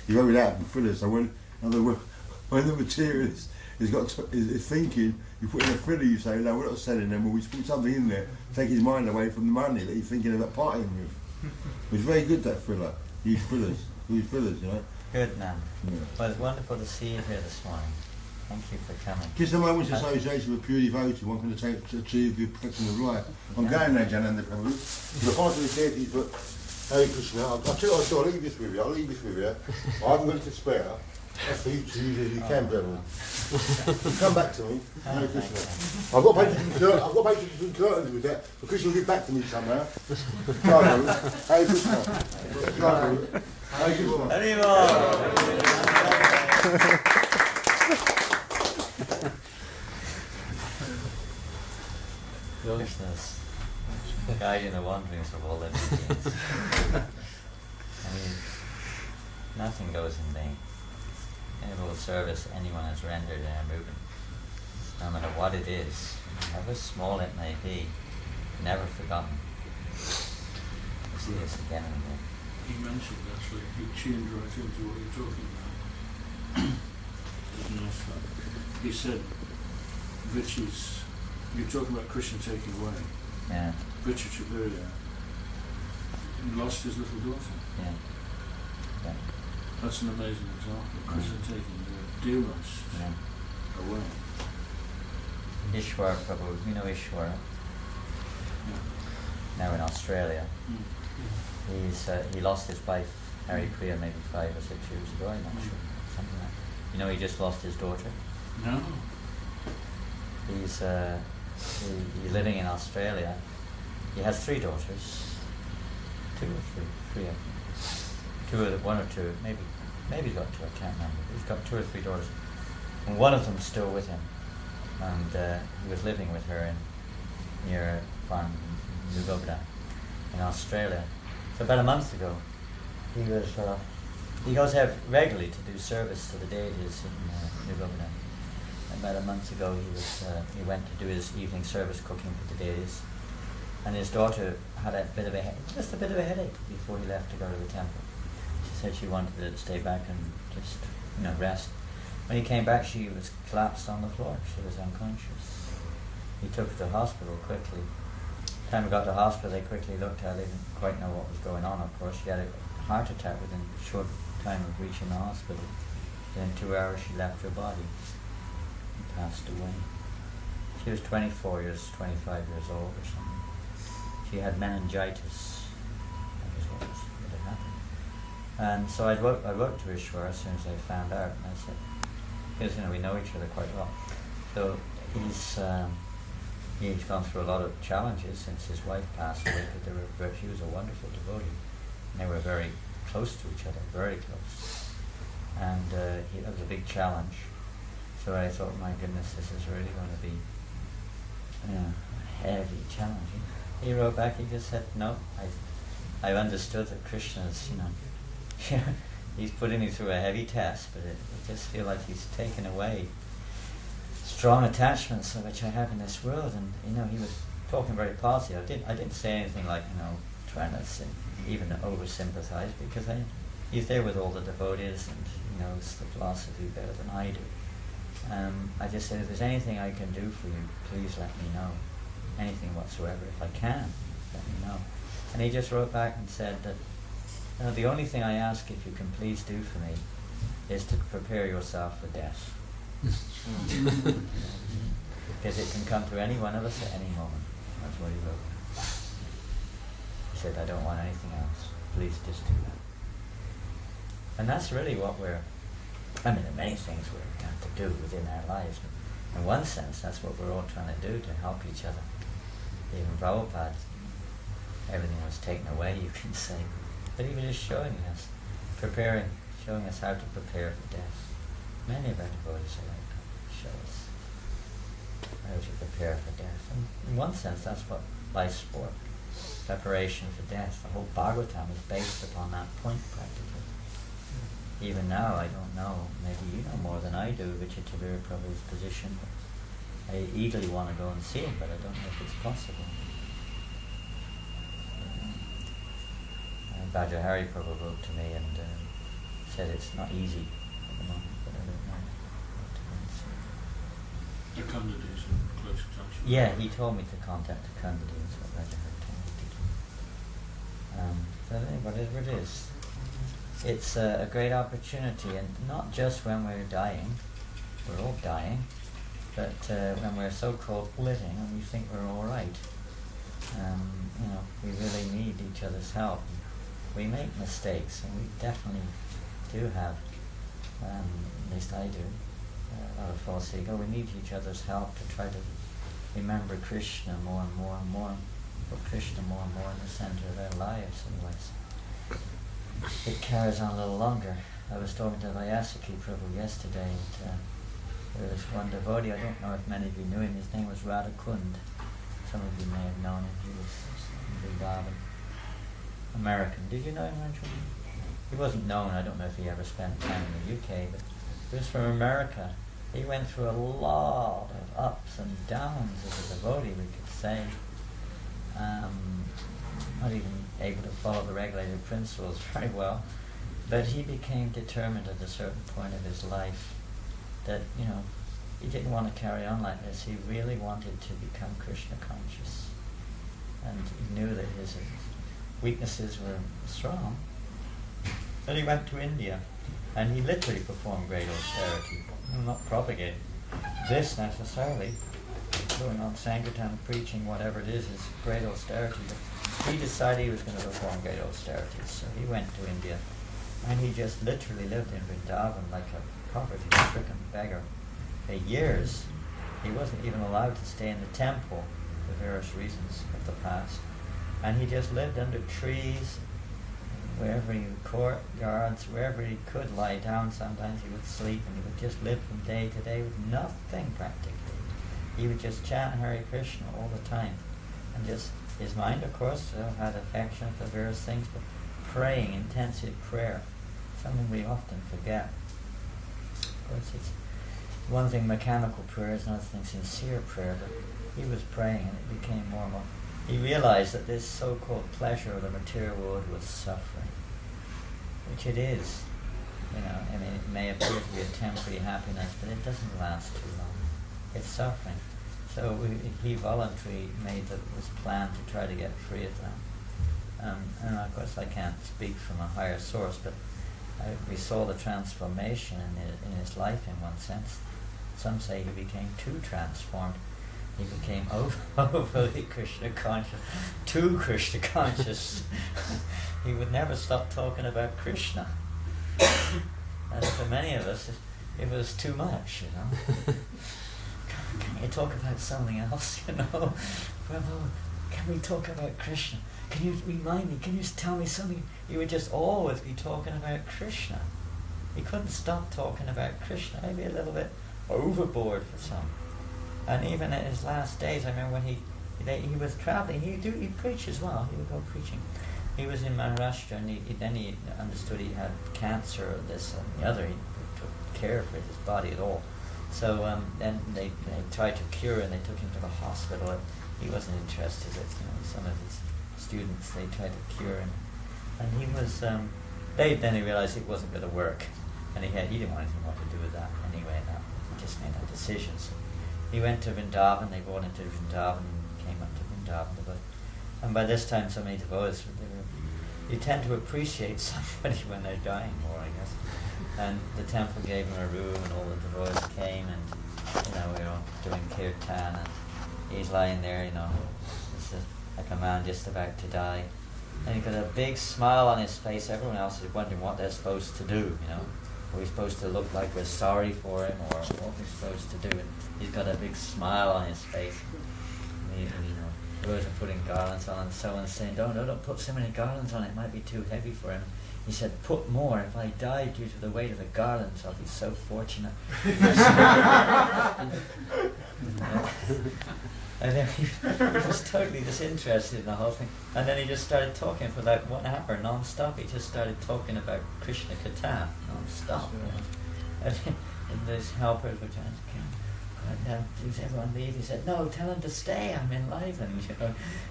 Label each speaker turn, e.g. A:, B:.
A: you wrote it out and filler. So when the materialist is thinking, you put in a filler, you say, no, we're not selling them, we put something in there, take his mind away from the money that he's thinking about partying with. It's very good, that filler. Use fillers, you know.
B: Good, man.
A: Yeah.
B: Well, it's wonderful to see you here this morning. Thank you for coming.
A: Just a moment's association with pure devotee, one can achieve the perfection of life. I'm going now, Janananda Goswami. The part of the deities, but Hare Krishna, I'll tell you what, I'll leave this with you. I haven't got it to spare. That's for you to use as you can, brethren. Come back to me. Hare Krishna. I've got pages and curtains with that, but Krishna will get back to me somehow. Hare Krishna. Hare Krishna.
B: Krishna's guiding the wanderings of all living beings. I mean, nothing goes in vain. Any little service anyone has rendered in a movement, no matter what it is, however small it may be, never forgotten. You see this again and again.
C: He mentioned actually, he tuned right into what you're talking about. It was nice fun. He said, Richie's, you're talking about Krishna taking away.
B: Yeah.
C: Richard Chavirya lost his little daughter.
B: Yeah. Yeah.
C: That's an amazing example. Krishna taking the dearest away.
B: Ishwar Prabhu, you know Ishwar?
C: Yeah.
B: Now in Australia. He lost his wife, Harry Priya, maybe 5 or 6 years ago, I'm not sure. Something like that. You know he just lost his daughter?
C: No.
B: He's living in Australia. He has 3 daughters. 2 or 3, I think. 1 or 2, maybe he's got 2, I can't remember. He's got 2 or 3 daughters. And one of them's still with him. And he was living with her near New Gobda in Australia. So about a month ago, he goes out regularly to do service to the deities in New Gobda. About a month ago, he went to do his evening service cooking for the deities, and his daughter had just a bit of a headache before he left to go to the temple. She said she wanted to stay back and just rest. When he came back, she was collapsed on the floor. She was unconscious. He took her to hospital quickly. By the time we got to hospital, they quickly looked at her. They didn't quite know what was going on, of course. She had a heart attack within a short time of reaching the hospital. Within 2 hours, she left her body and passed away. She was 25 years old or something. She had meningitis. That was what had happened. And so I wrote to Ishwar as soon as I found out, and I said, because we know each other quite well. So he's gone through a lot of challenges since his wife passed away, but she was a wonderful devotee. And they were very close to each other, very close. And that was a big challenge. So I thought, my goodness, this is really going to be a heavy challenge. He wrote back, he just said, no, I understood that Krishna's, he's putting me through a heavy test, but I just feel like he's taken away strong attachments which I have in this world. And he was talking very positive. I didn't say anything like trying to even over sympathize, because he's there with all the devotees and he knows the philosophy better than I do. I just said, if there's anything I can do for you, please let me know. Anything whatsoever, if I can, let me know. And he just wrote back and said that the only thing I ask, if you can please do for me, is to prepare yourself for death. Because it can come to any one of us at any moment. That's what he wrote. He said, I don't want anything else. Please just do that. And that's really what there are many things we have to do within our lives, but in one sense, that's what we're all trying to do, to help each other. Even Prabhupada, everything was taken away, you can say, but he was just showing us how to prepare for death. Many of our devotees are like that, show us how to prepare for death. And in one sense, that's what life's for, preparation for death. The whole Bhagavatam is based upon that point, practically. Even now, I don't know, maybe you know more than I do, Richard Chavirya Prabhu's position. I eagerly want to go and see him, but I don't know if it's possible. Bhajahari Prabhu wrote to me and said it's not easy at the moment, but I don't know.
C: The candidates in close touch.
B: Yeah, he told me to contact the candidates, what Radha told me to do. But whatever it is, it's a great opportunity, and not just when we're dying, we're all dying, but when we're so-called living and we think we're all right. We really need each other's help. We make mistakes, and we definitely do have, at least I do, a lot of false ego. We need each other's help to try to remember Krishna more and more and more, put Krishna more and more in the center of our lives, otherwise it carries on a little longer. I was talking to Vyasaki Prabhu yesterday, and there was one devotee, I don't know if many of you knew him, his name was Radha-Kund. Some of you may have known him, he was in Vrindavan, American. Did you know him, Rachel? He wasn't known, I don't know if he ever spent time in the UK, but he was from America. He went through a lot of ups and downs as a devotee, we could say. Not even able to follow the regulated principles very well, but he became determined at a certain point of his life that, he didn't want to carry on like this. He really wanted to become Krishna conscious, and he knew that his weaknesses were strong. Then he went to India, and he literally performed great austerity. I'm not propagating this necessarily, going on Sankirtan, preaching, whatever it is great austerity. But he decided he was going to perform great austerity, so he went to India, and he just literally lived in Vrindavan like a poverty-stricken beggar for years. He wasn't even allowed to stay in the temple for various reasons of the past, and he just lived under trees, wherever he courtyards, wherever he could lie down. Sometimes he would sleep, and he would just live from day to day with nothing practically. He would just chant Hare Krishna all the time, and just his mind, of course, had affection for various things, but praying, intensive prayer, something we often forget. Of course, it's one thing mechanical prayer is another thing sincere prayer, but he was praying, and it became more and more. He realized that this so-called pleasure of the material world was suffering, which it is. It may appear to be a temporary happiness, but it doesn't last too long. It's suffering. So he voluntarily made this plan to try to get free of that. And of course I can't speak from a higher source, but we saw the transformation in his life in one sense. Some say he became too transformed. He became overly Krishna conscious, too Krishna conscious. He would never stop talking about Krishna. And for many of us, it was too much, Can you talk about something else, Prabhu, can we talk about Krishna? Can you remind me, can you tell me something? He would just always be talking about Krishna. He couldn't stop talking about Krishna, maybe a little bit overboard for some. And even at his last days, I remember when he was traveling, he preached as well, he would go preaching. He was in Maharashtra, and then he understood he had cancer or this and the other. He took care for his body at all. So then they tried to cure, and they took him to the hospital, and he wasn't interested. Some of his students, they tried to cure him, and he was. Then he realized it wasn't going to work, and he didn't want anything more to do with that anyway. He just made that decision. So he went to Vrindavan. They brought him to Vrindavan, and came up to Vrindavan. And by this time, so many devotees, you tend to appreciate somebody when they're dying more, I guess. And the temple gave him a room, and all the devotees came, and we were all doing kirtan, and he's lying there, it's like a man just about to die, and he got a big smile on his face. Everyone else is wondering what they're supposed to do. Are we supposed to look like we're sorry for him, or what we're supposed to do? And he's got a big smile on his face. And those are putting garlands on, and someone's saying, don't put so many garlands on, it might be too heavy for him. He said, put more. If I die due to the weight of the garlands, I'll be so fortunate. And then he was totally disinterested in the whole thing. And then he just started talking for like 1 hour non-stop. He just started talking about Krishna Katha non-stop. And these helpers were trying to does everyone leave? He said, no, tell him to stay, I'm enlivened.